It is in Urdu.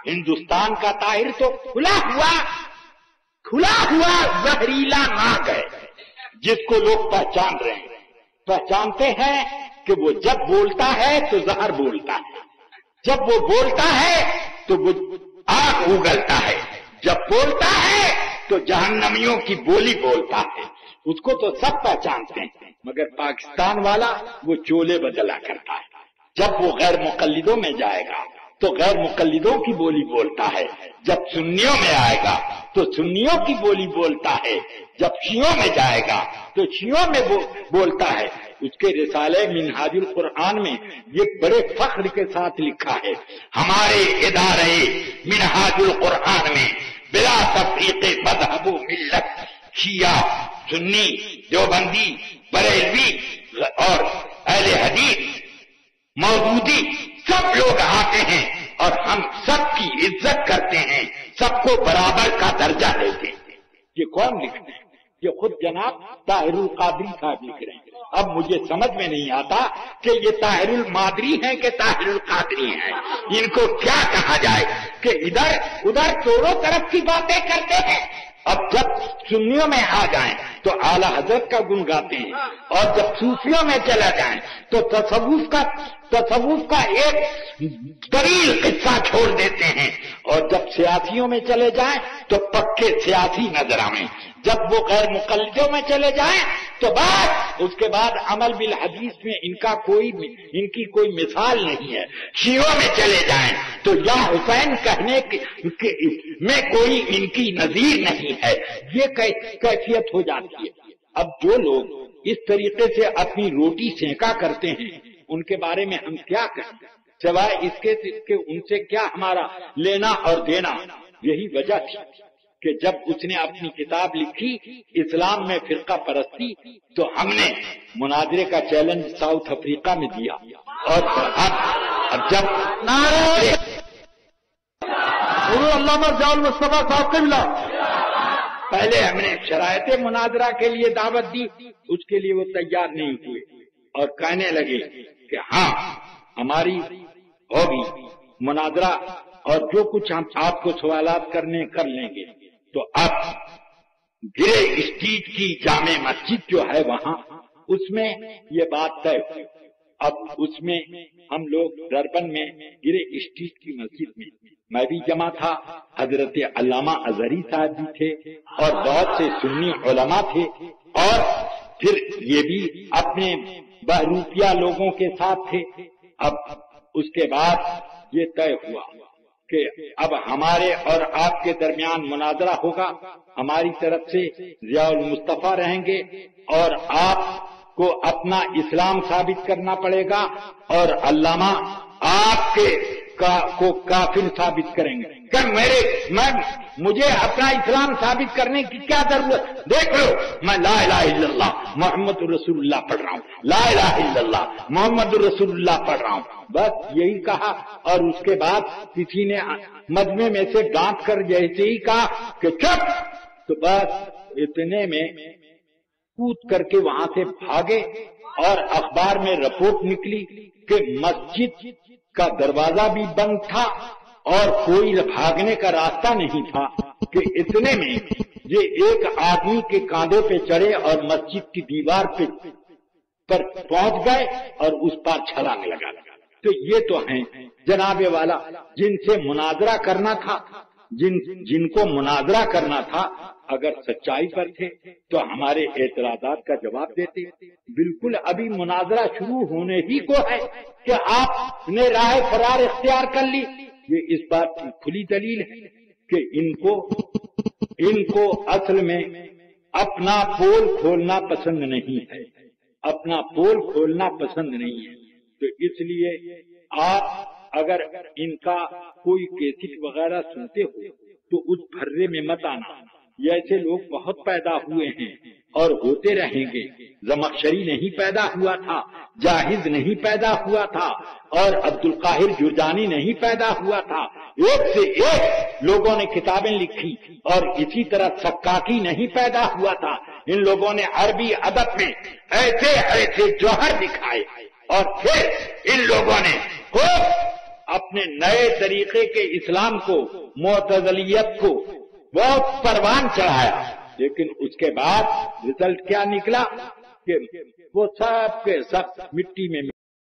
ہندوستان کا طاہر تو کھلا ہوا زہریلا ناگ ہے، جس کو لوگ پہچان رہے ہیں، پہچانتے ہیں کہ وہ جب بولتا ہے تو زہر بولتا ہے، جب وہ بولتا ہے تو وہ آگ اگلتا ہے، جب بولتا ہے تو جہنمیوں کی بولی بولتا ہے۔ اس کو تو سب پہچانتے ہیں، مگر پاکستان والا وہ چولے بدلا کرتا ہے۔ جب وہ غیر مقلدوں میں جائے گا تو غیر مقلدوں کی بولی بولتا ہے، جب سنیوں میں آئے گا تو سنیوں کی بولی بولتا ہے، جب شیعوں میں جائے گا تو شیعوں میں بولتا ہے۔ اس کے رسالے منہاج القرآن میں یہ بڑے فخر کے ساتھ لکھا ہے، ہمارے ادارے منہاج القرآن میں بلا تفریق مذہب و ملت، شیعہ، سنی، دیوبندی، بریلوی اور اہل حدیث، مودودی، سب لوگ آتے ہیں اور ہم سب کی عزت کرتے ہیں، سب کو برابر کا درجہ دیتے ہیں۔ یہ کون لکھتے ہیں؟ یہ خود جناب طاہر القادری صاحب لکھ رہے ہیں۔ اب مجھے سمجھ میں نہیں آتا کہ یہ طاہر المادری ہیں کہ طاہر القادری ہیں، ان کو کیا کہا جائے کہ ادھر ادھر چوروں طرف کی باتیں کرتے ہیں۔ اب جب سنیوں میں آ جائیں تو اعلی حضرت کا گن گاتے ہیں، اور جب صوفیوں میں چلا جائیں تو تصوف کا ایک طویل قصہ چھوڑ دیتے ہیں، اور جب سیاسیوں میں چلے جائیں تو پکے سیاسی نظر آئیں، جب وہ غیر مقلدوں میں چلے جائیں تو بس اس کے بعد عمل بالحدیث میں ان کی کوئی مثال نہیں ہے۔ شیعوں میں چلے جائیں تو یا حسین کہنے میں کوئی ان کی نظیر نہیں ہے، یہ کیفیت ہو جاتی ہے۔ اب جو لوگ اس طریقے سے اپنی روٹی سینکا کرتے ہیں ان کے بارے میں ہم کیا کہیں سوائے اس کے ان سے کیا ہمارا لینا اور دینا۔ یہی وجہ تھی کہ جب اس نے اپنی کتاب لکھی اسلام میں فرقہ پرستی، تو ہم نے مناظرے کا چیلنج ساؤتھ افریقہ میں دیا، اور اب جب علامہ ضیاء المصطفیٰ صاحب کے ملا پہلے ہم نے شرائط مناظرہ کے لیے دعوت دی، اس کے لیے وہ تیار نہیں ہوئے اور کہنے لگے کہ ہاں ہماری ہوگی مناظرہ اور جو کچھ ہم آپ کو سوالات کرنے کر لیں گے۔ تو اب گرے اسٹریٹ کی جامع مسجد جو ہے وہاں، اس میں یہ بات طے ہوئی۔ اب اس میں ہم لوگ دربن میں گرے اسٹریٹ کی مسجد میں بھی جمع تھا، حضرت علامہ اظہری صاحب بھی تھے اور بہت سے سنی علماء تھے، اور پھر یہ بھی اپنے بہروپیہ لوگوں کے ساتھ تھے۔ اب اس کے بعد یہ طے ہوا کہ اب ہمارے اور آپ کے درمیان مناظرہ ہوگا، ہماری طرف سے ضیاء المصطفیٰ رہیں گے اور آپ کو اپنا اسلام ثابت کرنا پڑے گا، اور علامہ آپ کو کافر ثابت کریں گے۔ کہ مجھے اپنا اسلام ثابت کرنے کی کیا ضرورت؟ دیکھ لو میں لا الہ الا اللہ محمد رسول اللہ پڑھ رہا ہوں، لا الہ الا اللہ محمد رسول اللہ پڑھ رہا ہوں، بس یہی کہا۔ اور اس کے بعد کسی نے مجمع میں سے ڈانٹ کر جیسے ہی کہا کہ چپ، تو بس اتنے میں کود کر کے وہاں سے بھاگے، اور اخبار میں رپورٹ نکلی کہ مسجد کا دروازہ بھی بند تھا اور کوئی بھاگنے کا راستہ نہیں تھا، کہ اتنے میں یہ ایک آدمی کے کاندھے پہ چڑھے اور مسجد کی دیوار پر پہنچ گئے اور اس پر چھلانگ لگا۔ تو یہ تو ہیں جناب والا جن سے مناظرہ کرنا تھا، جن کو مناظرہ کرنا تھا، اگر سچائی پر تھے تو ہمارے اعتراضات کا جواب دیتے۔ بالکل ابھی مناظرہ شروع ہونے ہی کو ہے کہ آپ نے راہ فرار اختیار کر لی۔ یہ اس بات کی کھلی دلیل ہے کہ ان کو اصل میں اپنا پول کھولنا پسند نہیں ہے، اپنا پول کھولنا پسند نہیں ہے۔ تو اس لیے آپ اگر ان کا کوئی کیسٹ وغیرہ سنتے ہو تو اس بھرے میں مت آنا۔ یہ ایسے لوگ بہت پیدا ہوئے ہیں اور ہوتے رہیں گے۔ زمخشری نہیں پیدا ہوا تھا، جاہز نہیں پیدا ہوا تھا، اور عبد القاہر جرجانی نہیں پیدا ہوا تھا۔ ایک سے ایک لوگوں نے کتابیں لکھی، اور اسی طرح سکاکی نہیں پیدا ہوا تھا۔ ان لوگوں نے عربی ادب میں ایسے ایسے جوہر دکھائے، اور پھر ان لوگوں نے خوب اپنے نئے طریقے کے اسلام کو، معتزلیت کو بہت پروان چڑھایا، لیکن اس کے بعد رزلٹ کیا نکلا کہ وہ سب کے سب مٹی میں